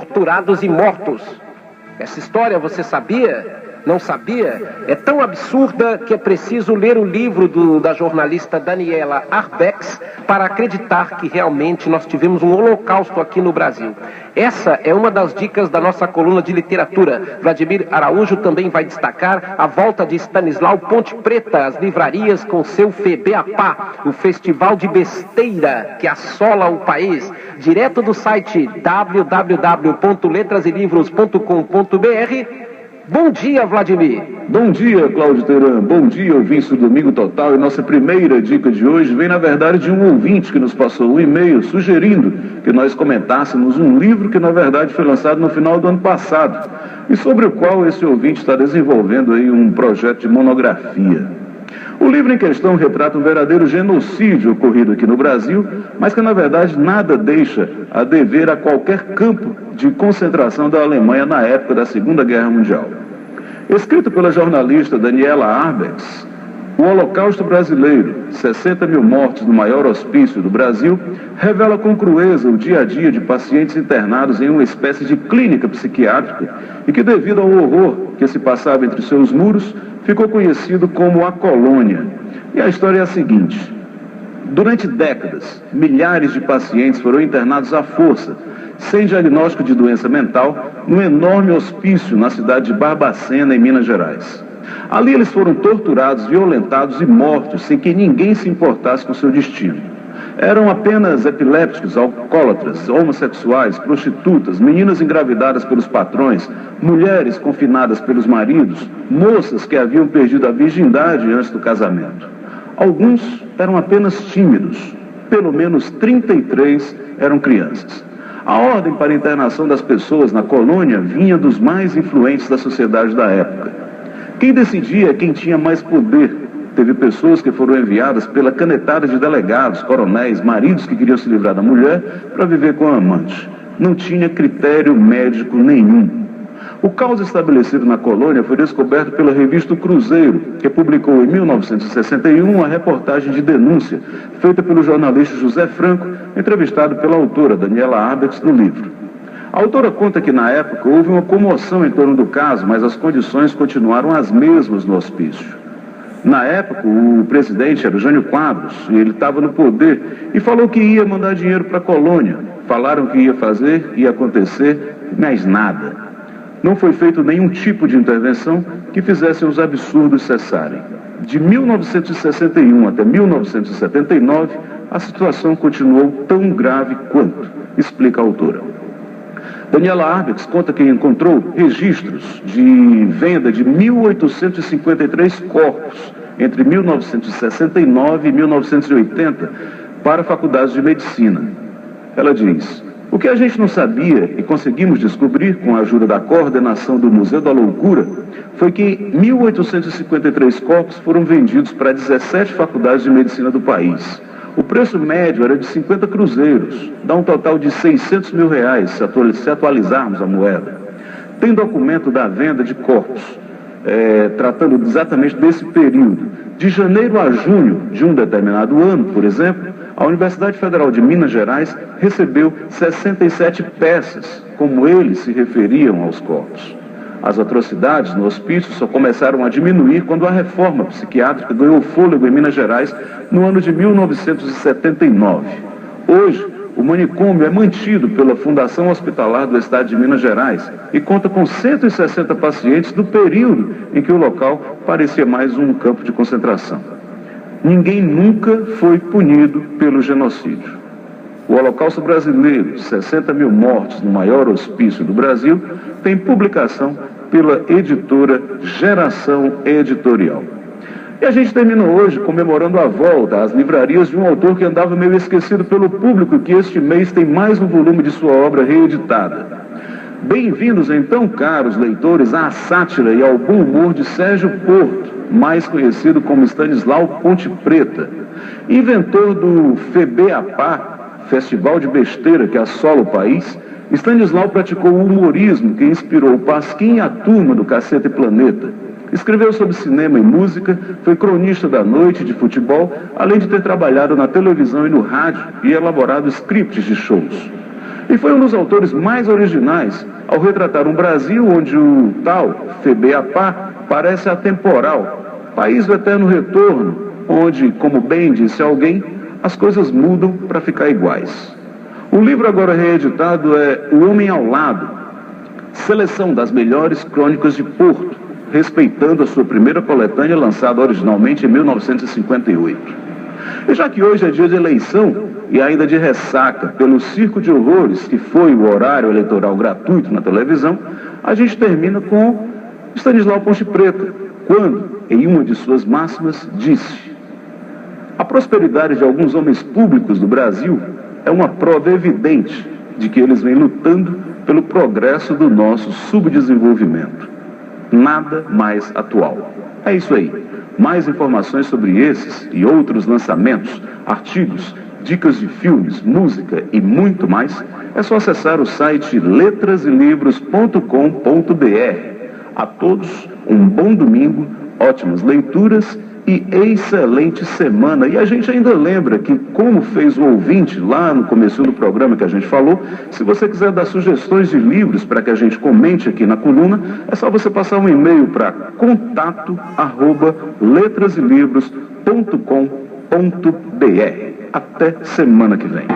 torturados e mortos. Essa história, você sabia? Não sabia? É tão absurda que é preciso ler o livro da jornalista Daniela Arbex para acreditar que realmente nós tivemos um holocausto aqui no Brasil. Essa é uma das dicas da nossa coluna de literatura. Vladimir Araújo também vai destacar a volta de Stanislau Ponte Preta às livrarias com seu FEBEAPA, o festival de besteira que assola o país. Direto do site www.letraselivros.com.br. Bom dia, Vladimir. Bom dia, Cláudio Teran. Bom dia, ouvintes do Domingo Total. E nossa primeira dica de hoje vem, na verdade, de um ouvinte que nos passou um e-mail sugerindo que nós comentássemos um livro que, na verdade, foi lançado no final do ano passado e sobre o qual esse ouvinte está desenvolvendo aí um projeto de monografia. O livro em questão retrata um verdadeiro genocídio ocorrido aqui no Brasil, mas que, na verdade, nada deixa a dever a qualquer campo de concentração da Alemanha na época da Segunda Guerra Mundial. Escrito pela jornalista Daniela Arbex, O Holocausto Brasileiro, 60 mil mortes no maior hospício do Brasil, revela com crueza o dia a dia de pacientes internados em uma espécie de clínica psiquiátrica e que, devido ao horror que se passava entre seus muros, ficou conhecido como a Colônia. E a história é a seguinte: durante décadas, milhares de pacientes foram internados à força, sem diagnóstico de doença mental, num enorme hospício na cidade de Barbacena, em Minas Gerais. Ali eles foram torturados, violentados e mortos, sem que ninguém se importasse com seu destino. Eram apenas epilépticos, alcoólatras, homossexuais, prostitutas, meninas engravidadas pelos patrões, mulheres confinadas pelos maridos, moças que haviam perdido a virgindade antes do casamento. Alguns eram apenas tímidos, pelo menos 33 eram crianças. A ordem para a internação das pessoas na colônia vinha dos mais influentes da sociedade da época. Quem decidia é quem tinha mais poder. Teve pessoas que foram enviadas pela canetada de delegados, coronéis, maridos que queriam se livrar da mulher para viver com a amante. Não tinha critério médico nenhum. O caos estabelecido na colônia foi descoberto pela revista Cruzeiro, que publicou em 1961 uma reportagem de denúncia feita pelo jornalista José Franco, entrevistado pela autora Daniela Arbex no livro. A autora conta que, na época, houve uma comoção em torno do caso, mas as condições continuaram as mesmas no hospício. Na época, o presidente era o Jânio Quadros, e ele estava no poder, e falou que ia mandar dinheiro para a colônia. Falaram que ia fazer, ia acontecer, mas nada. Não foi feito nenhum tipo de intervenção que fizesse os absurdos cessarem. De 1961 até 1979, a situação continuou tão grave quanto, explica a autora. Daniela Arbex conta que encontrou registros de venda de 1.853 corpos entre 1969 e 1980 para faculdades de medicina. Ela diz: o que a gente não sabia e conseguimos descobrir com a ajuda da coordenação do Museu da Loucura foi que 1.853 corpos foram vendidos para 17 faculdades de medicina do país. O preço médio era de 50 cruzeiros, dá um total de 600 mil reais se atualizarmos a moeda. Tem documento da venda de corpos, tratando exatamente desse período. De janeiro a junho de um determinado ano, por exemplo, a Universidade Federal de Minas Gerais recebeu 67 peças, como eles se referiam aos corpos. As atrocidades no hospício só começaram a diminuir quando a reforma psiquiátrica ganhou fôlego em Minas Gerais no ano de 1979. Hoje, o manicômio é mantido pela Fundação Hospitalar do Estado de Minas Gerais e conta com 160 pacientes do período em que o local parecia mais um campo de concentração. Ninguém nunca foi punido pelo genocídio. O Holocausto Brasileiro, 60 mil mortes no maior hospício do Brasil, tem publicação pela editora Geração Editorial. E a gente termina hoje comemorando a volta às livrarias de um autor que andava meio esquecido pelo público, que este mês tem mais um volume de sua obra reeditada. Bem-vindos então, caros leitores, à sátira e ao bom humor de Sérgio Porto, mais conhecido como Stanislau Ponte Preta, inventor do FEBEAPA, Festival de Besteira que assola o país. Stanislau praticou o humorismo que inspirou o Pasquim e a turma do Cacete Planeta. Escreveu sobre cinema e música, foi cronista da noite de futebol, além de ter trabalhado na televisão e no rádio e elaborado scripts de shows. E foi um dos autores mais originais ao retratar um Brasil onde o tal FEBEAPA parece atemporal, país do eterno retorno, onde, como bem disse alguém, as coisas mudam para ficar iguais. O livro agora reeditado é O Homem ao Lado, seleção das melhores crônicas de Porto, respeitando a sua primeira coletânea lançada originalmente em 1958. E já que hoje é dia de eleição e ainda de ressaca pelo circo de horrores que foi o horário eleitoral gratuito na televisão, a gente termina com Stanislau Ponte Preta, quando, em uma de suas máximas, disse: a prosperidade de alguns homens públicos do Brasil é uma prova evidente de que eles vêm lutando pelo progresso do nosso subdesenvolvimento. Nada mais atual. É isso aí. Mais informações sobre esses e outros lançamentos, artigos, dicas de filmes, música e muito mais, é só acessar o site letraselivros.com.br. A todos, um bom domingo, ótimas leituras e excelente semana. E a gente ainda lembra que, como fez o ouvinte lá no começo do programa que a gente falou, se você quiser dar sugestões de livros para que a gente comente aqui na coluna, é só você passar um e-mail para contato@letraselivros.com.br. Até semana que vem.